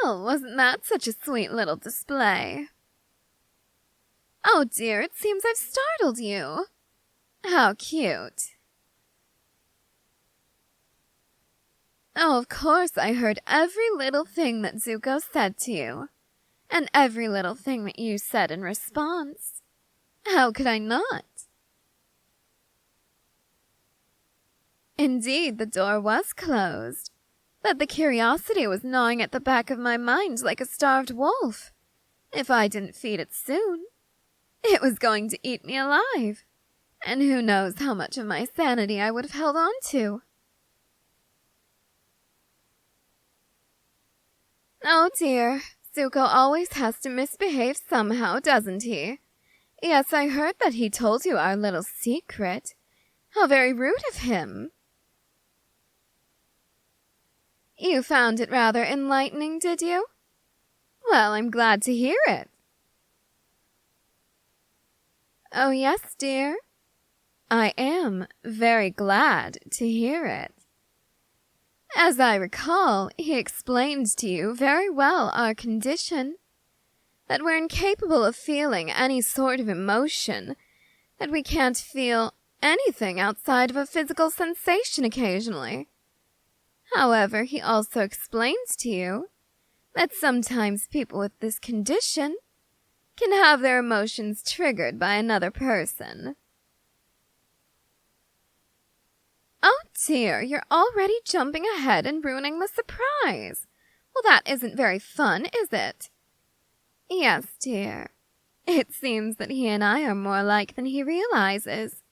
Well, wasn't that such a sweet little display? Oh dear, it seems I've startled you. How cute. Oh, of course I heard every little thing that Zuko said to you, and every little thing that you said in response. How could I not? Indeed, the door was closed, but the curiosity was gnawing at the back of my mind like a starved wolf. If I didn't feed it soon, it was going to eat me alive, and who knows how much of my sanity I would have held on to. Oh dear, Zuko always has to misbehave somehow, doesn't he? Yes, I heard that he told you our little secret. How very rude of him. You found it rather enlightening, did you? Well, I'm glad to hear it. Oh, yes, dear. I am very glad to hear it. As I recall, he explained to you very well our condition, that we're incapable of feeling any sort of emotion, that we can't feel anything outside of a physical sensation occasionally. However, he also explains to you that sometimes people with this condition can have their emotions triggered by another person. Oh dear, you're already jumping ahead and ruining the surprise. Well, that isn't very fun, is it? Yes, dear. It seems that he and I are more alike than he realizes.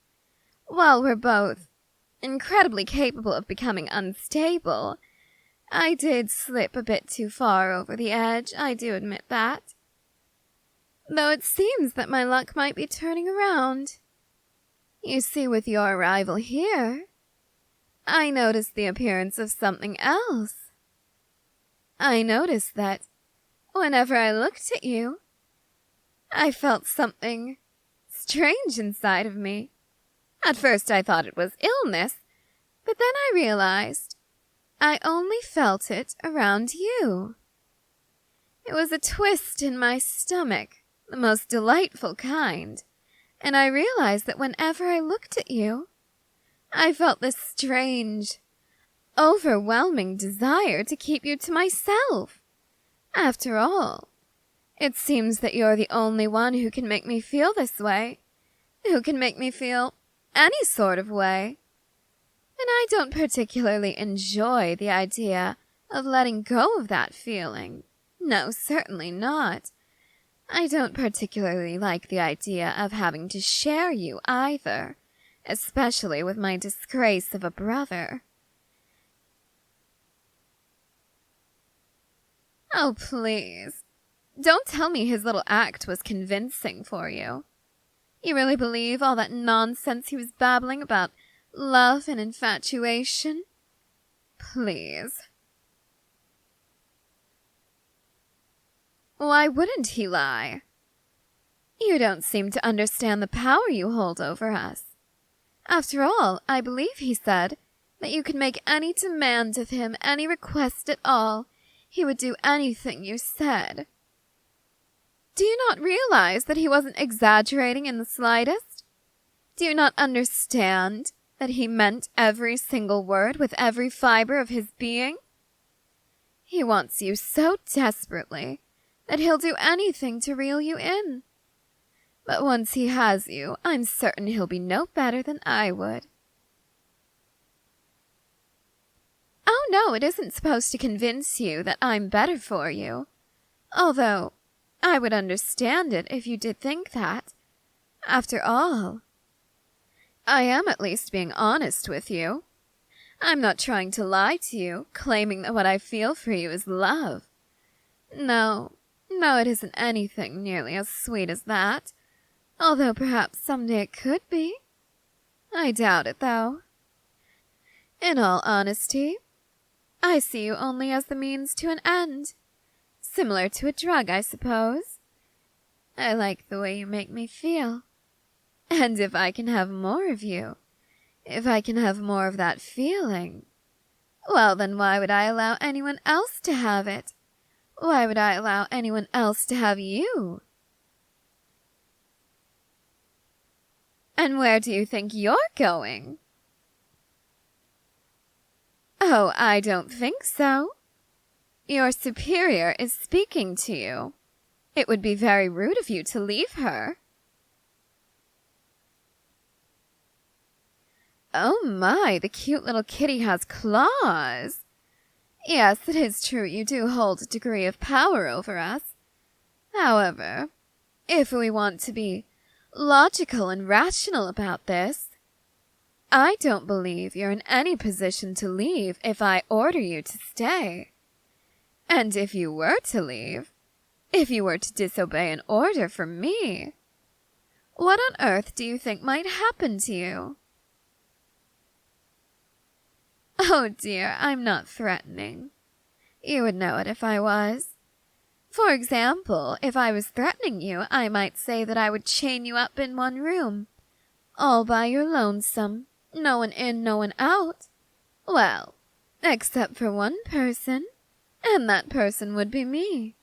While we're both incredibly capable of becoming unstable, I did slip a bit too far over the edge, I do admit that. Though it seems that my luck might be turning around. You see, with your arrival here, I noticed the appearance of something else. I noticed that whenever I looked at you, I felt something strange inside of me. At first I thought it was illness, but then I realized I only felt it around you. It was a twist in my stomach, the most delightful kind, and I realized that whenever I looked at you, I felt this strange, overwhelming desire to keep you to myself. After all, it seems that you're the only one who can make me feel this way, who can make me feel any sort of way. And I don't particularly enjoy the idea of letting go of that feeling. No, certainly not. I don't particularly like the idea of having to share you either, especially with my disgrace of a brother. Oh, please. Don't tell me his little act was convincing for you. You really believe all that nonsense he was babbling about love and infatuation? Please. Why wouldn't he lie? You don't seem to understand the power you hold over us. After all, I believe he said that you could make any demand of him, any request at all. He would do anything you said. Do you not realize that he wasn't exaggerating in the slightest? Do you not understand that he meant every single word with every fiber of his being? He wants you so desperately that he'll do anything to reel you in. But once he has you, I'm certain he'll be no better than I would. Oh no, it isn't supposed to convince you that I'm better for you. Although, I would understand it if you did think that. After all, I am at least being honest with you. I'm not trying to lie to you, claiming that what I feel for you is love. No, it isn't anything nearly as sweet as that. Although perhaps someday it could be. I doubt it, though. In all honesty, I see you only as the means to an end. Similar to a drug, I suppose. I like the way you make me feel. And if I can have more of you, if I can have more of that feeling, well, then why would I allow anyone else to have it? Why would I allow anyone else to have you? And where do you think you're going? Oh, I don't think so. Your superior is speaking to you. It would be very rude of you to leave her. Oh my, the cute little kitty has claws. Yes, it is true you do hold a degree of power over us. However, if we want to be logical and rational about this, I don't believe you're in any position to leave if I order you to stay. And if you were to leave, if you were to disobey an order from me, what on earth do you think might happen to you? Oh dear, I'm not threatening. You would know it if I was. For example, if I was threatening you, I might say that I would chain you up in one room, all by your lonesome, no one in, no one out. Well, except for one person, and that person would be me.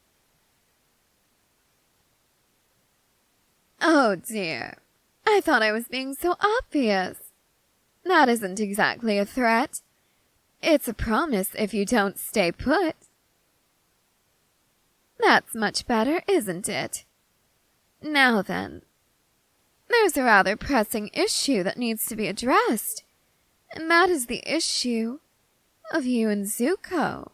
Oh dear, I thought I was being so obvious. That isn't exactly a threat. It's a promise if you don't stay put. That's much better, isn't it? Now then, there's a rather pressing issue that needs to be addressed, and that is the issue of you and Zuko.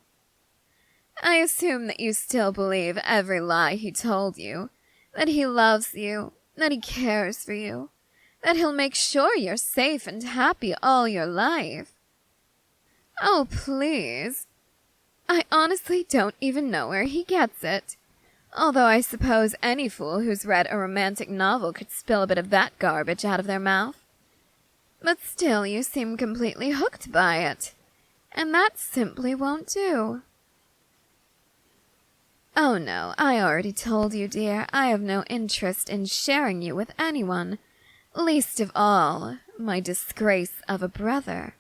I assume that you still believe every lie he told you, that he loves you, that he cares for you, that he'll make sure you're safe and happy all your life. Oh, please. I honestly don't even know where he gets it. Although I suppose any fool who's read a romantic novel could spill a bit of that garbage out of their mouth. But still, you seem completely hooked by it. And that simply won't do. Oh no, I already told you, dear, I have no interest in sharing you with anyone. Least of all, my disgrace of a brother.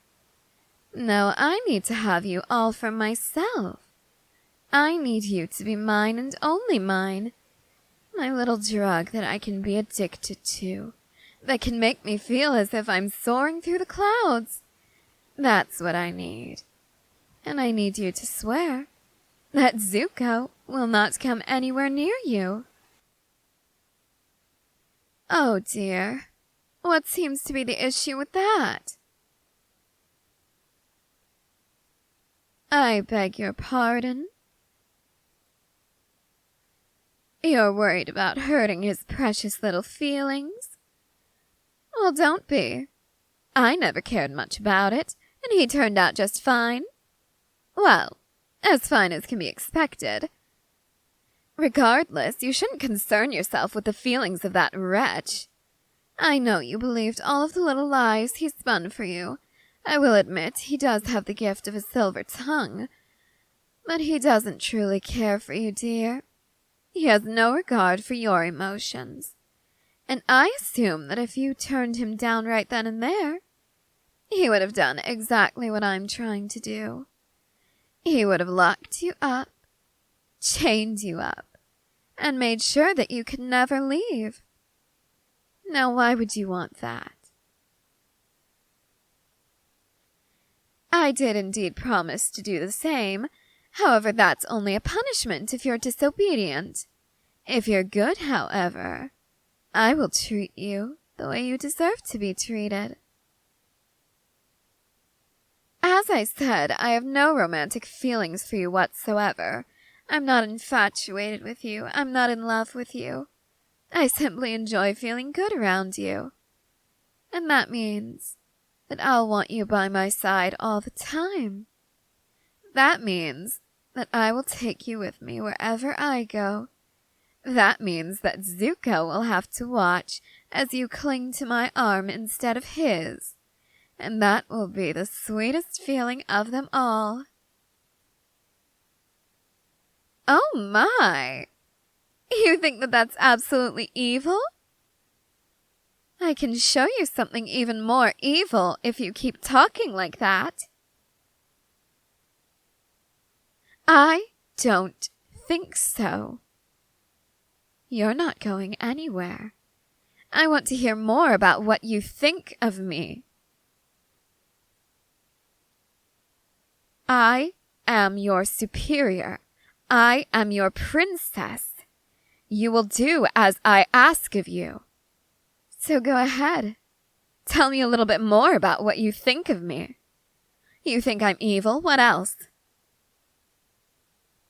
No, I need to have you all for myself. I need you to be mine and only mine. My little drug that I can be addicted to, that can make me feel as if I'm soaring through the clouds. That's what I need. And I need you to swear that Zuko will not come anywhere near you. Oh dear, what seems to be the issue with that? I beg your pardon? You're worried about hurting his precious little feelings? Well, don't be. I never cared much about it, and he turned out just fine. Well, as fine as can be expected. Regardless, you shouldn't concern yourself with the feelings of that wretch. I know you believed all of the little lies he spun for you. I will admit he does have the gift of a silver tongue. But he doesn't truly care for you, dear. He has no regard for your emotions. And I assume that if you turned him down right then and there, he would have done exactly what I'm trying to do. He would have locked you up, chained you up, and made sure that you could never leave. Now, why would you want that? I did indeed promise to do the same. However, that's only a punishment if you're disobedient. If you're good, however, I will treat you the way you deserve to be treated. As I said, I have no romantic feelings for you whatsoever. I'm not infatuated with you. I'm not in love with you. I simply enjoy feeling good around you. And that means that I'll want you by my side all the time. That means that I will take you with me wherever I go. That means that Zuko will have to watch as you cling to my arm instead of his. And that will be the sweetest feeling of them all. Oh my! You think that that's absolutely evil? I can show you something even more evil if you keep talking like that. I don't think so. You're not going anywhere. I want to hear more about what you think of me. I am your superior. I am your princess. You will do as I ask of you. So go ahead. Tell me a little bit more about what you think of me. You think I'm evil? What else?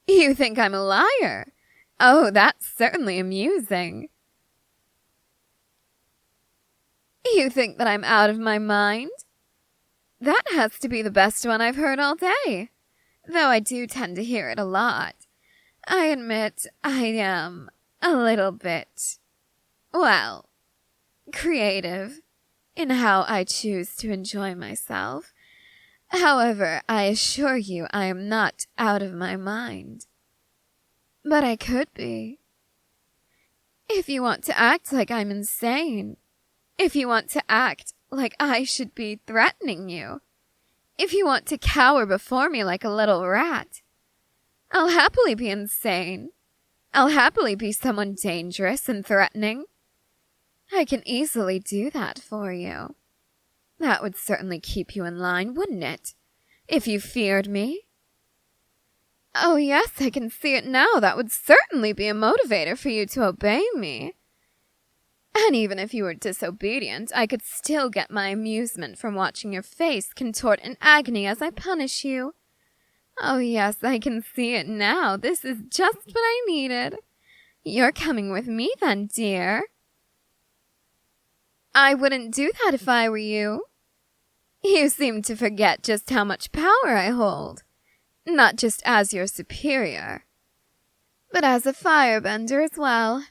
You think I'm a liar? Oh, that's certainly amusing. You think that I'm out of my mind? That has to be the best one I've heard all day, though I do tend to hear it a lot. I admit I am a little bit, well, creative in how I choose to enjoy myself. However, I assure you I am not out of my mind. But I could be. If you want to act like I'm insane, if you want to act like I should be threatening you, if you want to cower before me like a little rat, I'll happily be insane. I'll happily be someone dangerous and threatening. I can easily do that for you. That would certainly keep you in line, wouldn't it? If you feared me. Oh yes, I can see it now. That would certainly be a motivator for you to obey me. And even if you were disobedient, I could still get my amusement from watching your face contort in agony as I punish you. Oh yes, I can see it now. This is just what I needed. You're coming with me then, dear. I wouldn't do that if I were you. You seem to forget just how much power I hold. Not just as your superior, but as a firebender as well.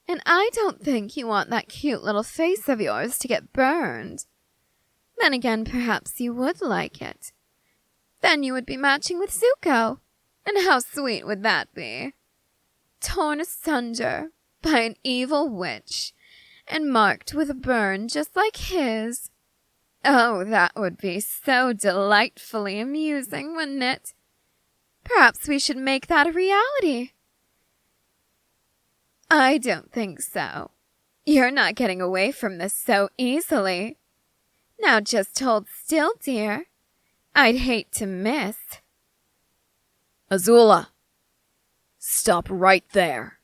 And I don't think you want that cute little face of yours to get burned. Then again, perhaps you would like it. Then you would be matching with Zuko. And how sweet would that be? Torn asunder by an evil witch and marked with a burn just like his. Oh, that would be so delightfully amusing, wouldn't it? Perhaps we should make that a reality. I don't think so. You're not getting away from this so easily. Now just hold still, dear. I'd hate to miss. Azula! Stop right there.